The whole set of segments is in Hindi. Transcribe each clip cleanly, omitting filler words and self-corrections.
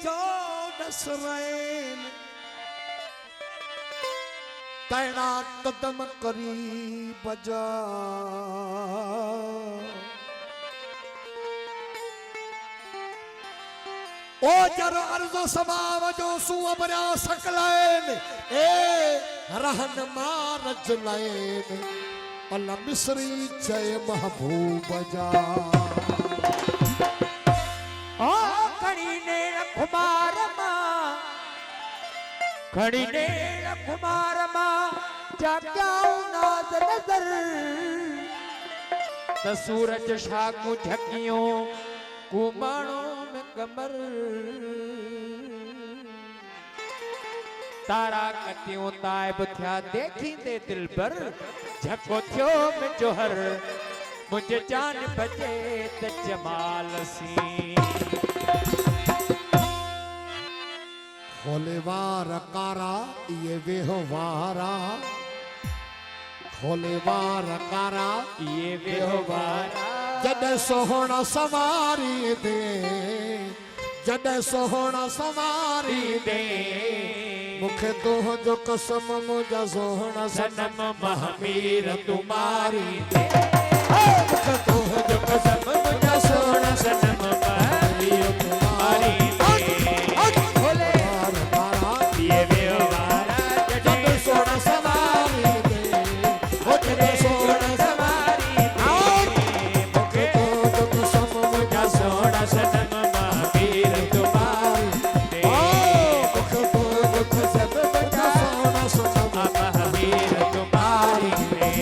चौदस रैन तैना कदम करी बजा ओ जरो अर्ज़ो समाव जो सुअबरा सकलैन ए रहन मारज लैन अल्लाह मिस्री जय महबूब जा ओ खड़ी ने कुमार मां खड़ी ने कुमार मां जाग्याओ नाज नजर त सूरज शाकू झकियो कुमाणो में कमर तारा कतियों ताइब थिया देखी दे दिल पर झको थियो में जोहर मुझे जान बचे त जमाल सी खोलेवार कारा ये वेहवारा खोलेवार कारा ये व्यवहारा जद सोहना सवारी दे जद सोहना सवारी दे मुखे तो जो कसम मुझा सोहना सनम महमीर तुम्हारी दे मुखे तो जो कसम मुझा सोहना सनम महमीर तुम्हारी दे खोलेवार कारा ये व्यवहारा जद सोहना सवारी दे जद सोहना सवारी मुखे तो जो कसम मुझा सोना सनम महमीर तुम्हारी दे मुखे तो जो कसम मुझा सोहना सनम महमीर तुम्हारी दे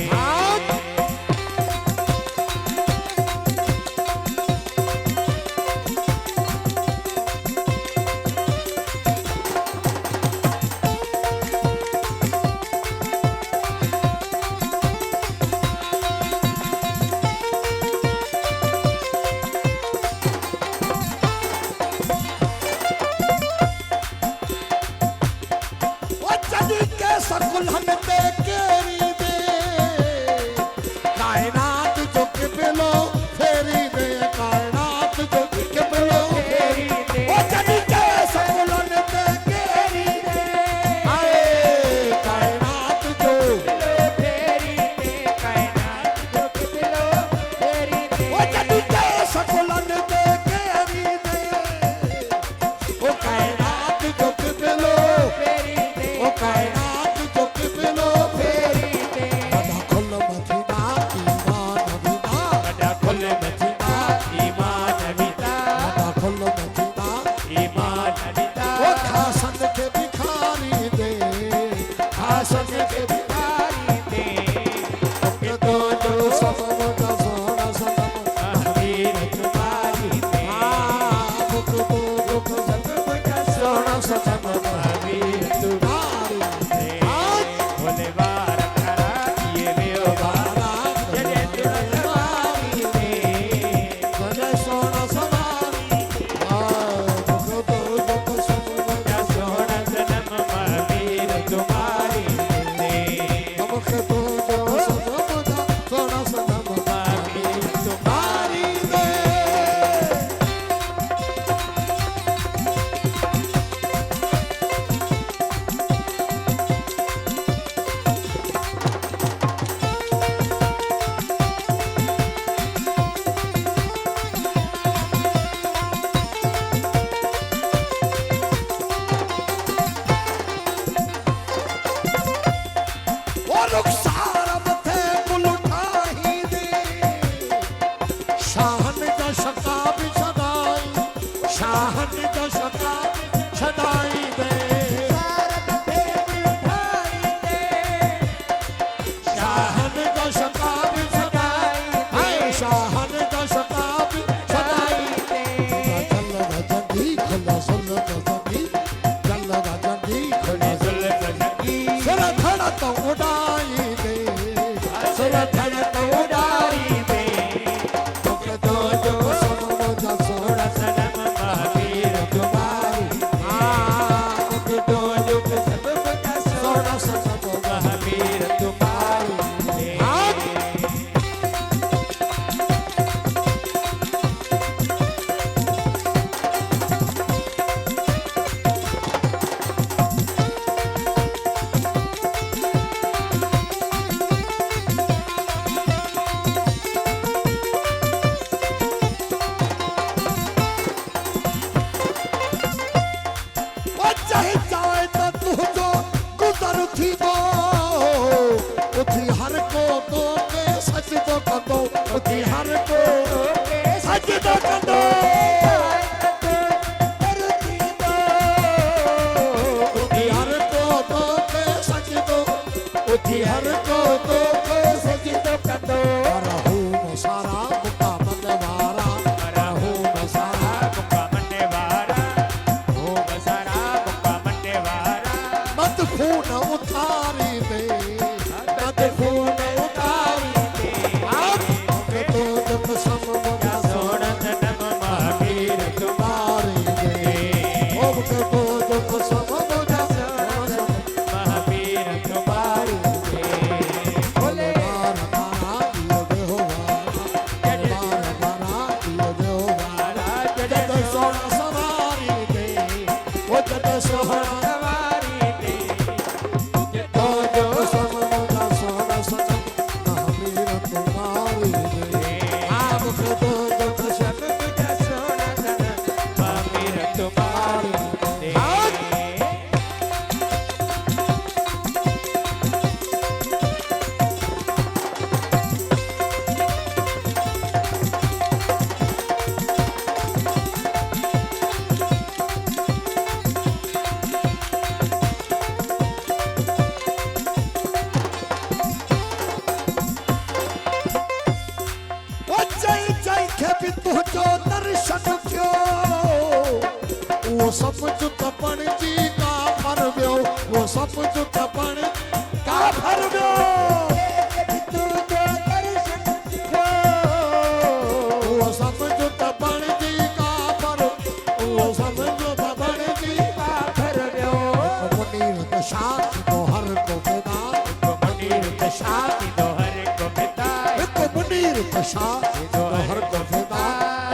उथी हर को सजदो कंदो उथी हर को तो के सजदो उथी हर को तो के सजदो कंदो रहू सारा मुका मनवारा रहू सारा मुका मनवारा हो सारा मुका मनवारा मत खून उतारी दे मत खून उतारी दे आप तो जब सम मुझा सोना जन्म महावीर तुम्हारी दे ओ तो जब सम मुझा महावीर तुम्हारी दे बोले बारा ये देहो बारा ये देहो जब सोना सवारी दे वो जब सोना सवारी दे तो जब सम मुझा सोना सच महावीर तुम्हारी दे आप तो जब सम मुझा सोना जन्म महावीर तुम्हारी दे वो जय जय के भी तुझो दर्शन थियो वो सब जो तपण जी का फरव्यो वो सब जो तपण का फरव्यो वो सब जो तपण जी का फर वो सब जो तपण जी का फरव्यो मुनीर दशात तो हर को बेदा मुनीर दशात दोहर को पिता एक मुनीर दशात तो हर को बेदा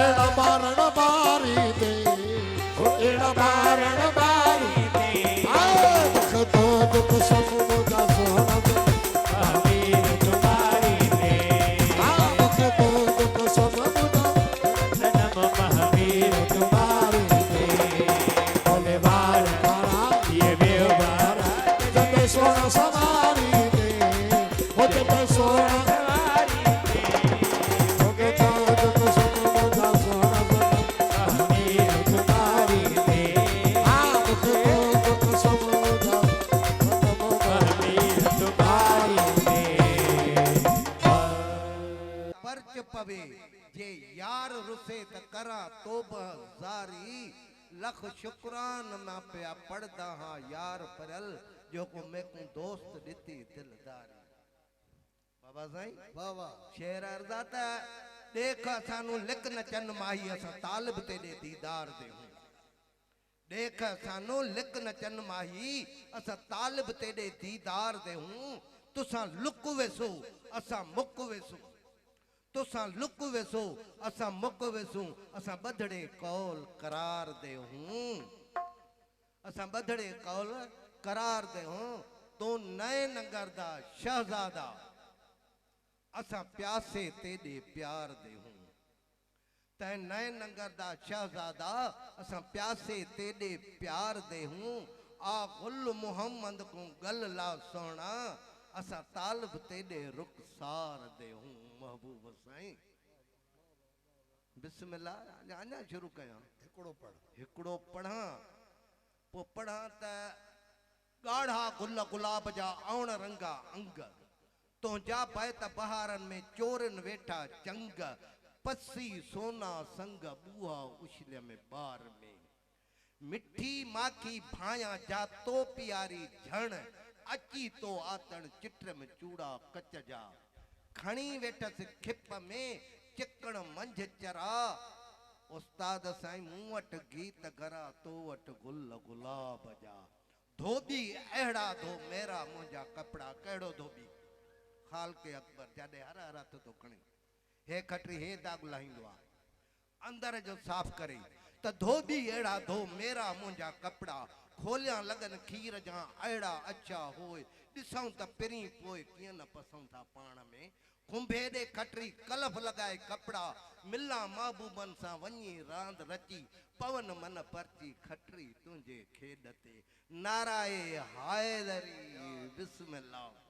एड़ा मारण बारी दे एड़ा मारण बारी दे मुख तो दुख सब मुझा सोना महावीर तुम्हारी दे मुख तो दुख सब मुझा जन्म महावीर तुम्हारी दे बोले बार बारा ये व्यवहार जब सोना सवारी दे वो जब सोना सवारी दे मुख तो दुख सब मुझा सोना महावीर तुम्हारी दे मुख तो दुख सब मुझा महावीर तुम्हारी दे पर्च पवे जे यार रुसे त करा तोब जारी लख शुक्रान मां पिया पढ़दा हां यार परल जो को मैं को दोस्त दिती दिलदारी बाबा साईं बाबा शेर अर्जाता देख सानू लिख न चन माही असा तालिब तेरे दीदार दे हूं देख सानू लिख न चन माही असा तालिब तेरे दीदार दे हूं तुसा लुक वेसो असा मुक वेसो तुसा लुक वेसो असा मुक वेसू असा बधड़े कौल करार दे हूं असा बधड़े कौल करार दे हूं तो नए नगर दा शहजादा असा प्यासे तेरे प्यार दे हूं तै नए नगर दा शहजादा असा प्यासे तेरे प्यार दे हूं आ गुल मोहम्मद को गल ला सोना असा तालिब तेरे रुखसार दे हूं महबूब साईं बिस्मिल्लाह अञा शुरू कयां हिकिड़ो पढ़ां पोइ पढ़ां त ॻाढ़ा गुल गुलाब जा औण रंगा अंग तुंहिंजा बैत बहारनि में चोरनि वेठा चंग पसी सोना संग बुआ उछल में बार में मिठी माखी भाया जा तो प्यारी झण अची तो आतण चित्र में चूड़ा कच जा खणी वेठस खिप में चिकण मंझ चरा उस्ताद साईं मूं वटि गीत गरा तो वटि गुल गुलाब जा धोबी अहिड़ा धो मेरा मुंहिंजा कपड़ा कहिड़ो धोबी खाल के अकबर जाॾे हर हर हथ तो खणे हे खटरी हे दाग लाहींदो आहे अंदर जो साफ़ करे त धोबी अहिड़ा धो मेरा मुंहिंजा कपड़ा खोलिया लगन खीर जा अहिड़ा अच्छा होए ॾिसूं त पहिरीं पोइ कीअं न पसूं था पाण में खुंभे ॾे खटरी कलफ लगाए कपड़ा मिला महबूबन सां वञी रांद रची पवन मन परची खटरी तुंहिंजे खेॾ ते नाराए हायदरी बिस्मिल्लाह।